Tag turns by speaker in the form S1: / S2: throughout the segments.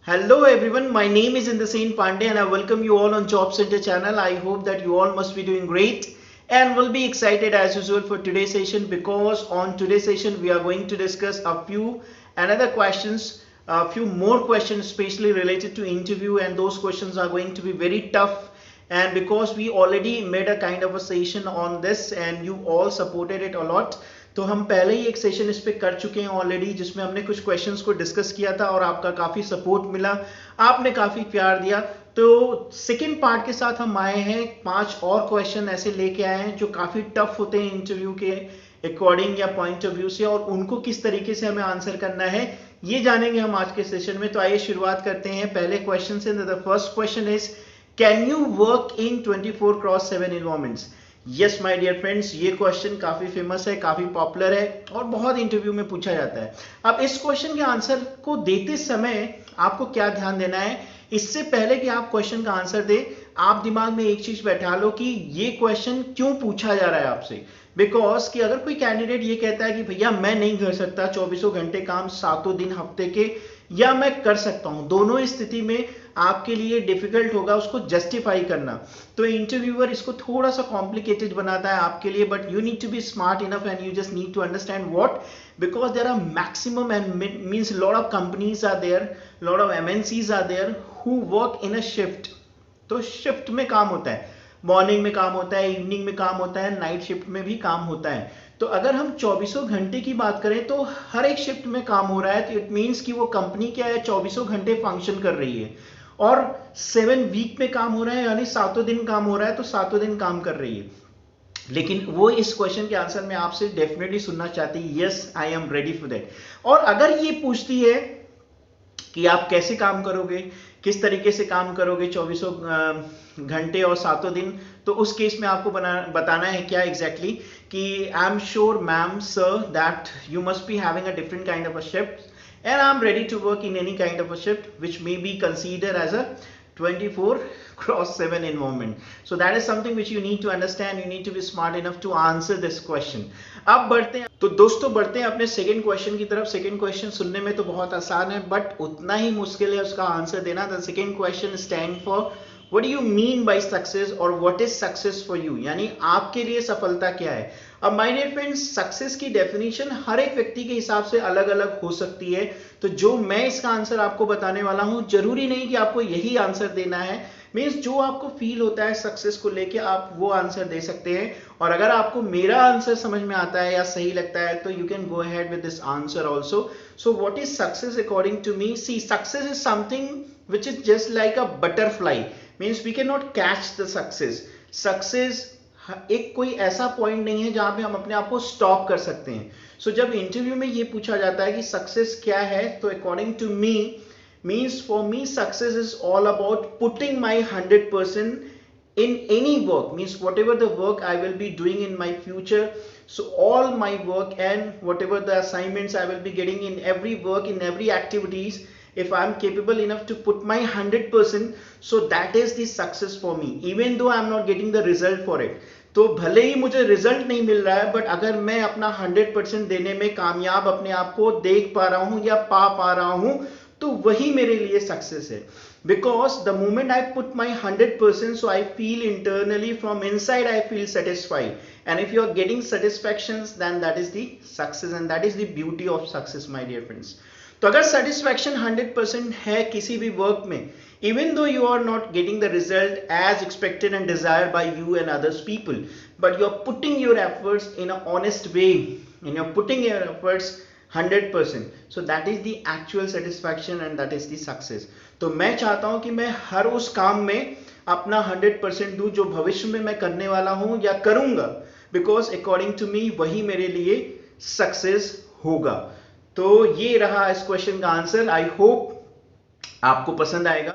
S1: Hello everyone, my name is Indraseen Pandey and I welcome you all on Job Center channel. I hope that you all must be doing great and will be excited as usual for today's session, because on today's session we are going to discuss a few another questions, a few more questions especially related to interview, and those questions are going to be very tough. And because we already made a kind of a session on this and you all supported it a lot, तो हम पहले ही एक session इस पे कर चुके हैं already, जिसमें हमने कुछ क्वेश्चंस को डिस्कस किया था और आपका काफी सपोर्ट मिला, आपने काफी प्यार दिया। तो सेकंड पार्ट के साथ हम आए हैं, 5 और क्वेश्चन ऐसे लेके आए हैं जो काफी टफ होते हैं इंटरव्यू के अकॉर्डिंग या पॉइंट ऑफ व्यू से, और उनको किस तरीके से हमें आंसर करना है ये जानेंगे हम आज के सेशन में। तो आइए शुरुआत करते हैं पहले क्वेश्चन से। The first question is, can you work in 24x7 environments? Yes my dear friends, ये क्वेश्चन काफी फेमस है, काफी पॉपुलर है और बहुत इंटरव्यू में पूछा जाता है। अब इस क्वेश्चन के आंसर को देते समय आपको क्या ध्यान देना है, इससे पहले कि आप क्वेश्चन का आंसर दें, आप दिमाग में एक चीज बैठा लो कि ये क्वेश्चन क्यों पूछा जा रहा है आपसे। बिकॉज कि अगर कोई कैंडिडेट ये कहता है कि भैया मैं नहीं कर सकता 24 घंटे काम 7 दिन हफ्ते के, या मैं कर सकता हूं, दोनों स्थिति में आपके लिए डिफिकल्ट होगा उसको जस्टिफाई करना। तो इंटरव्यूअर इसको थोड़ा सा कॉम्प्लिकेटेड बनाता है आपके लिए, but you need to be smart enough and you just need to understand what, because there are maximum and means lot of companies are there, lot of MNCs are there who work in a shift। तो shift में काम होता है, morning में काम होता है, evening में काम होता है, नाइट शिफ्ट में भी काम होता है। तो अगर हम 24 घंटे की बात करें तो हर एक शिफ्ट में काम हो रहा है, तो इट मीन्स कि वो कंपनी क्या है, 24 घंटे फंक्शन कर रही है, और 7 वीक में काम हो रहा है, यानी 7 दिन काम हो रहा है, तो 7 दिन काम कर रही है। लेकिन वो इस क्वेश्चन के आंसर में आपसे डेफिनेटली सुनना चाहती है, yes I am ready for that. और अगर ये पूछती है कि आप कैसे काम करोगे, किस तरीके से काम करोगे 24 घंटे और 7 दिन, तो उस केस में आपको बताना है क्या एग्जैक्टली कि I am sure ma'am sir that you must be having a different kind of a shift and I'm ready to work in any kind of a shift which may be considered as a 24x7 environment. So that is something which you need to understand, you need to be smart enough to answer this question. अब बढ़ते हैं, तो दोस्तों बढ़ते हैं अपने second question की तरफ। सेकंड क्वेश्चन सुनने में तो बहुत आसान है बट उतना ही मुश्किल है उसका आंसर देना। The second question stand for What do you mean by success और what is success for you, यानी आपके लिए सफलता क्या है। अब माय डियर फ्रेंड्स, सक्सेस की डेफिनेशन हर एक व्यक्ति के हिसाब से अलग अलग हो सकती है। तो जो मैं इसका आंसर आपको बताने वाला हूं, जरूरी नहीं कि आपको यही आंसर देना है। मीन्स जो आपको फील होता है सक्सेस को लेके आप वो आंसर दे सकते हैं, और अगर आपको मेरा आंसर समझ में आता है या सही लगता है तो you can go ahead with this answer also. So what is success according to me? See, success is something which is just like a butterfly, means we cannot catch the success एक कोई ऐसा point नहीं है जहां पे हम अपने आप को स्टॉप कर सकते हैं। सो जब इंटरव्यू में ये पूछा जाता है कि सक्सेस क्या है, तो according to me means for me success is all about putting my 100% in any work, means whatever the work I will be doing in my future, so all my work and whatever the assignments I will be getting in every work, in every activities, if I am capable enough to put my 100%, so that is the success for me, even though I am not getting the result for it। तो भले ही मुझे result नहीं मिल रहा है, but अगर मैं अपना 100% देने में कामयाब अपने आप को देख पा रहा हूं या पा रहा हूं, तो वही मेरे लिए सक्सेस है। Because the moment I put my 100%, so I feel internally from inside I feel satisfied, and if you are getting satisfactions, then that is the success and that is the beauty of success, my dear friends। तो अगर satisfaction 100% है किसी भी work में, even though you are not getting the result as expected and desired by you and others people, but you are putting your efforts in an honest way and you are putting your efforts 100%, so that is the actual satisfaction and that is the success। तो मैं चाहता हूं कि मैं हर उस काम में अपना 100% दूं जो भविष्य में मैं करने वाला हूं या करूंगा, बिकॉज अकॉर्डिंग टू मी वही मेरे लिए सक्सेस होगा। तो ये रहा इस क्वेश्चन का आंसर, आई होप आपको पसंद आएगा।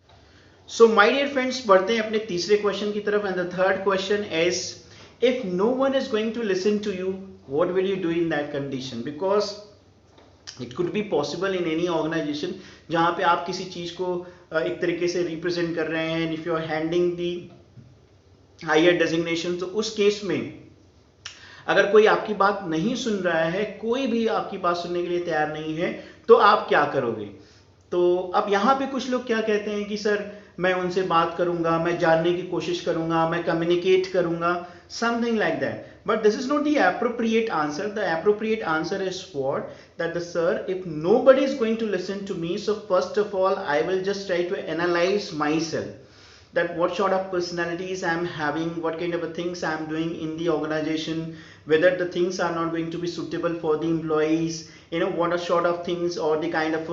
S1: सो माय डियर फ्रेंड्स, बढ़ते हैं अपने तीसरे क्वेश्चन की तरफ। And the third question is, if no one is going to listen to you, what will you do in that condition? Because it could be possible in any organisation जहां पे आप किसी चीज को एक तरीके से रिप्रेजेंट कर रहे हैं, if you are handling the higher designation, तो उस केस में अगर कोई आपकी बात नहीं सुन रहा है, कोई भी आपकी बात सुनने के लिए तैयार नहीं है, तो आप क्या करोगे? तो अब यहाँ पे कुछ लोग क्या कहते हैं कि सर मैं उनसे बात करूंगा, मैं जानने की कोशिश करूंगा, मैं कम्युनिकेट करूंगा, something like that. But this is not the appropriate answer. The appropriate answer is what? That the sir, if nobody is going to listen to me, so first of all, I will just try to analyze myself. That what sort of personalities I'm having, what kind of things I'm doing in the organization, whether the things are not going to be suitable for the employees, what are sort of things or the kind of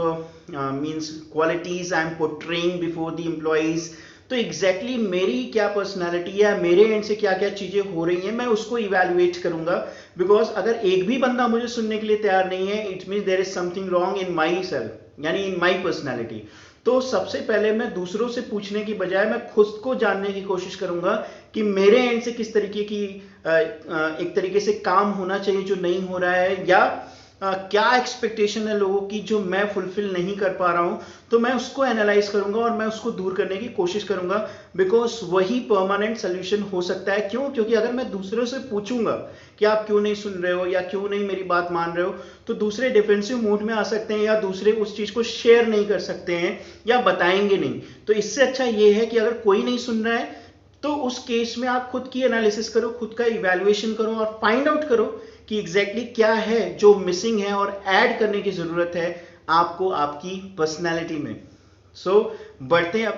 S1: means qualities I'm portraying before the employees. तो exactly exactly मेरी क्या personality है, मेरे and से क्या क्या चीजें हो रही हैं, मैं उसको इवेल्युएट करूंगा. बिकॉज अगर एक भी बंदा मुझे सुनने के लिए तैयार नहीं है, it means there is something wrong in my self, यानी इन माई पर्सनैलिटी. तो सबसे पहले मैं दूसरों से पूछने की बजाय मैं खुद को जानने की कोशिश करूंगा कि मेरे एंड से किस तरीके की एक तरीके से काम होना चाहिए जो नहीं हो रहा है, या क्या एक्सपेक्टेशन है लोगों की जो मैं फुलफिल नहीं कर पा रहा हूं. तो मैं उसको एनालाइज करूंगा और मैं उसको दूर करने की कोशिश करूंगा, बिकॉज वही परमानेंट सोल्यूशन हो सकता है. क्यों? क्योंकि अगर मैं दूसरों से पूछूंगा कि आप क्यों नहीं सुन रहे हो या क्यों नहीं मेरी बात मान रहे हो, तो दूसरे डिफेंसिव मोड में आ सकते हैं या दूसरे उस चीज को शेयर नहीं कर सकते हैं या बताएंगे नहीं. तो इससे अच्छा ये है कि अगर कोई नहीं सुन रहा है तो उस केस में आप खुद की एनालिसिस करो, खुद का इवैल्यूएशन करो और फाइंड आउट करो कि एग्जैक्टली क्या है जो मिसिंग है और ऐड करने की जरूरत है आपको आपकी पर्सनैलिटी में. बढ़ते हैं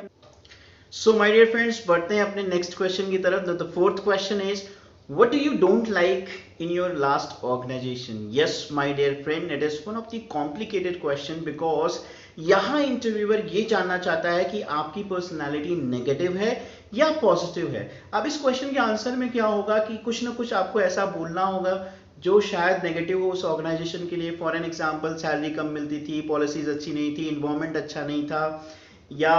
S1: सो माय डियर फ्रेंड्स, बढ़ते हैं अपने नेक्स्ट क्वेश्चन की तरफ. The fourth question is, what do you don't like in your last organization? Yes my dear friend, it is one of the complicated question because यहाँ interviewer ये जानना चाहता है कि आपकी पर्सनालिटी नेगेटिव है या पॉजिटिव है. अब इस क्वेश्चन के आंसर में क्या होगा कि कुछ ना कुछ आपको ऐसा बोलना होगा जो शायद नेगेटिव हो उस ऑर्गेनाइजेशन के लिए. फॉर एन एग्जांपल, सैलरी कम मिलती थी, पॉलिसीज अच्छी नहीं थी, इन्वायरमेंट अच्छा नहीं था, या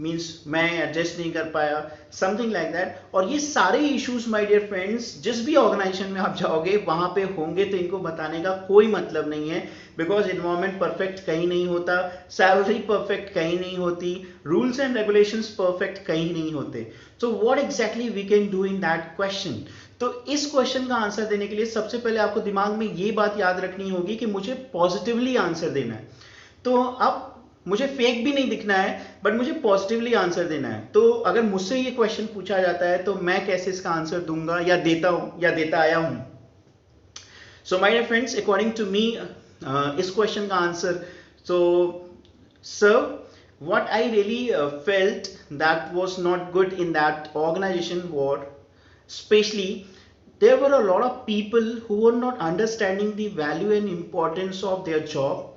S1: मीन्स मैं एडजस्ट नहीं कर पाया, समथिंग लाइक दैट. और ये सारे इश्यूज माय डियर फ्रेंड्स जिस भी ऑर्गेनाइजेशन में आप जाओगे वहां पे होंगे, तो इनको बताने का कोई मतलब नहीं है. बिकॉज इन्वायरमेंट परफेक्ट कहीं नहीं होता, सैलरी परफेक्ट कहीं नहीं होती, रूल्स एंड रेगुलेशंस परफेक्ट कहीं नहीं होते. So what exactly we can do in that question. तो इस क्वेश्चन का आंसर देने के लिए सबसे पहले आपको दिमाग में ये बात याद रखनी होगी कि मुझे पॉजिटिवली आंसर देना है. तो अब मुझे फेक भी नहीं दिखना है, बट मुझे पॉजिटिवली आंसर देना है. तो अगर मुझसे ये क्वेश्चन पूछा जाता है तो मैं कैसे इसका आंसर दूंगा या देता हूं या देता आया हूं. So my dear friends, according to me इस क्वेश्चन का answer, so sir what I really felt that was not good in that organization was, especially there were a lot of people who were not understanding the value and importance of their job,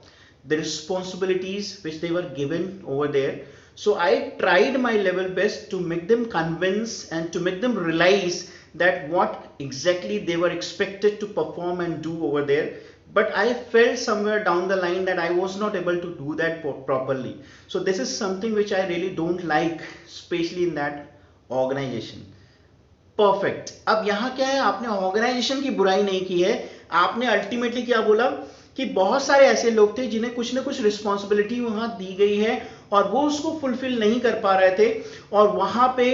S1: the responsibilities which they were given over there. So I tried my level best to make them convince and to make them realize that what exactly they were expected to perform and do over there. But I felt somewhere down the line that I was not able to do that properly. So this is something which I really don't like, especially in that organization. Perfect. अब यहाँ क्या है, आपने organisation की बुराई नहीं की है, आपने अल्टीमेटली क्या बोला कि बहुत सारे ऐसे लोग थे जिन्हें कुछ ना कुछ रिस्पॉन्सिबिलिटी वहां दी गई है और वो उसको फुलफिल नहीं कर पा रहे थे, और वहां पे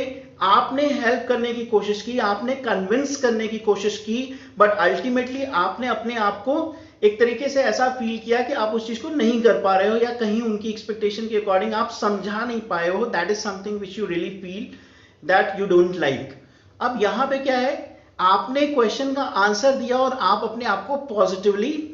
S1: आपने हेल्प करने की कोशिश की, आपने कन्विंस करने की कोशिश की, बट अल्टीमेटली आपने अपने आप को एक तरीके से ऐसा फील किया कि आप उस चीज को नहीं कर पा रहे हो या कहीं उनकी एक्सपेक्टेशन के अकॉर्डिंग आप समझा नहीं पाए हो. That is something which you really feel that you don't like. अब यहां पे क्या है, आपने क्वेश्चन का आंसर दिया और आप अपने आप को पॉजिटिवली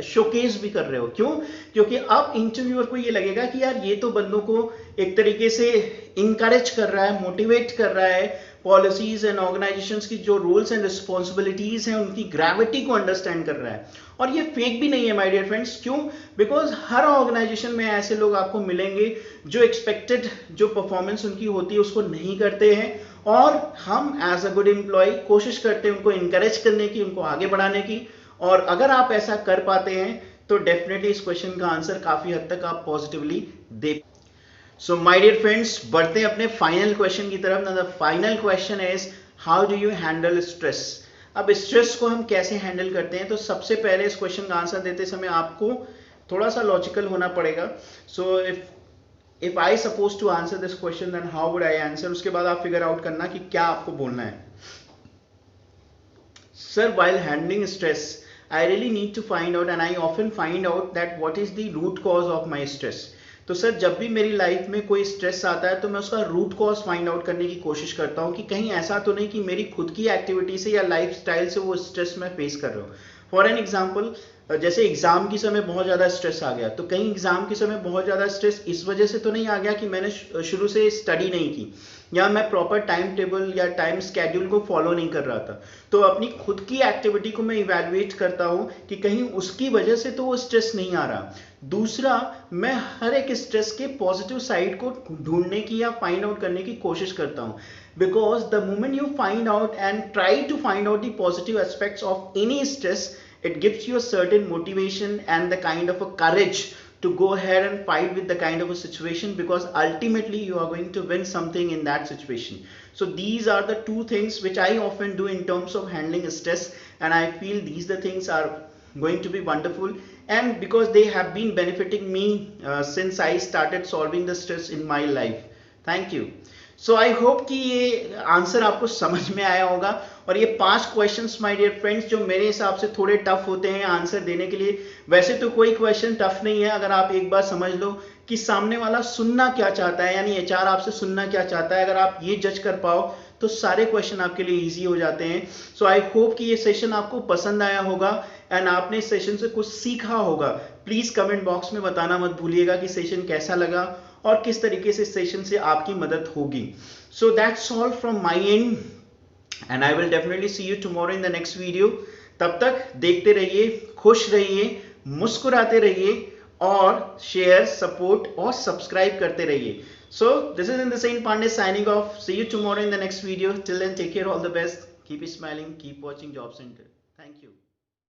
S1: शोकेस भी कर रहे हो. क्यों? क्योंकि अब इंटरव्यूअर को ये लगेगा कि यार ये तो बंदों को एक तरीके से इंकरेज कर रहा है, मोटिवेट कर रहा है, पॉलिसीज एंड ऑर्गेनाइजेशंस की जो रूल्स एंड रिस्पॉन्सिबिलिटीज हैं उनकी ग्रेविटी को अंडरस्टैंड कर रहा है. और ये फेक भी नहीं है माय डियर फ्रेंड्स. क्यों? बिकॉज हर ऑर्गेनाइजेशन में ऐसे लोग आपको मिलेंगे जो एक्सपेक्टेड जो परफॉर्मेंस उनकी होती है उसको नहीं करते हैं, और हम एज अ गुड एम्प्लॉय कोशिश करते हैं उनको इंकरेज करने की, उनको आगे बढ़ाने की. और अगर आप ऐसा कर पाते हैं तो डेफिनेटली इस क्वेश्चन का आंसर काफी हद तक आप पॉजिटिवली दे. सो माय डियर फ्रेंड्स, बढ़ते हैं अपने फाइनल क्वेश्चन की तरफ. The final question is, how do you handle stress. अब स्ट्रेस को हम कैसे हैंडल करते हैं, तो सबसे पहले इस क्वेश्चन का आंसर देते समय आपको थोड़ा सा लॉजिकल होना पड़ेगा. So if I suppose to answer this question, then how would I answer. उसके बाद आप फिगर आउट करना कि क्या आपको बोलना है. Sir, while handling stress, I really need to find out, and I often find out that what is the root cause of my stress. तो सर जब भी मेरी लाइफ में कोई स्ट्रेस आता है तो मैं उसका रूट कॉज फाइंड आउट करने की कोशिश करता हूँ कि कहीं ऐसा तो नहीं कि मेरी खुद की एक्टिविटी से या लाइफ स्टाइल से वो स्ट्रेस मैं फेस कर रहा हूँ। फॉर एन एग्जाम्पल, जैसे एग्जाम की समय बहुत ज़्यादा स्ट्रेस आ गया, तो कहीं एग्जाम के समय बहुत ज़्यादा स्ट्रेस इस वजह से तो नहीं आ गया कि मैंने शुरू से स्टडी नहीं की या मैं प्रॉपर टाइम टेबल या टाइम स्केड्यूल को फॉलो नहीं कर रहा था। तो अपनी खुद की एक्टिविटी को मैं इवैल्यूएट करता हूँ कि कहीं उसकी वजह से तो वो स्ट्रेस नहीं आ रहा। दूसरा, मैं हर एक स्ट्रेस के पॉजिटिव साइड को ढूंढने की या फाइंड आउट करने की कोशिश करता हूँ, because the moment you find out and try to find out the positive aspects of any stress, it gives you a certain motivation and the kind of a courage to go ahead and fight with the kind of a situation, because ultimately you are going to win something in that situation. So these are the two things which I often do in terms of handling stress, and I feel these the things are going to be wonderful, and because they have been benefiting me since I started solving the stress in my life. Thank you. So I hope कि ये answer आपको समझ में आया होगा। और ये 5 questions my dear friends जो मेरे हिसाब से थोड़े टफ होते हैं आंसर देने के लिए, वैसे तो कोई क्वेश्चन टफ नहीं है अगर आप एक बार समझ लो कि सामने वाला सुनना क्या चाहता है, यानी एचआर आपसे सुनना क्या चाहता है। अगर आप ये जज कर पाओ तो सारे क्वेश्चन आपके लिए ईजी हो जाते हैं। सो आई होप कि ये सेशन आपको पसंद आया होगा एंड आपने इस सेशन से कुछ सीखा होगा। प्लीज कमेंट बॉक्स में बताना मत भूलिएगा कि सेशन कैसा लगा और किस तरीके से सेशन से आपकी मदद होगी। So that's all from my end and I will definitely see you tomorrow in the next video. तब तक देखते रहिए, खुश रहिए, मुस्कुराते रहिए और शेयर, सपोर्ट और सब्सक्राइब करते रहिए। So this is Indrasen Pandey signing off. See you tomorrow in the next video. Till then take care, all the best, keep smiling, keep watching job centre. Thank you.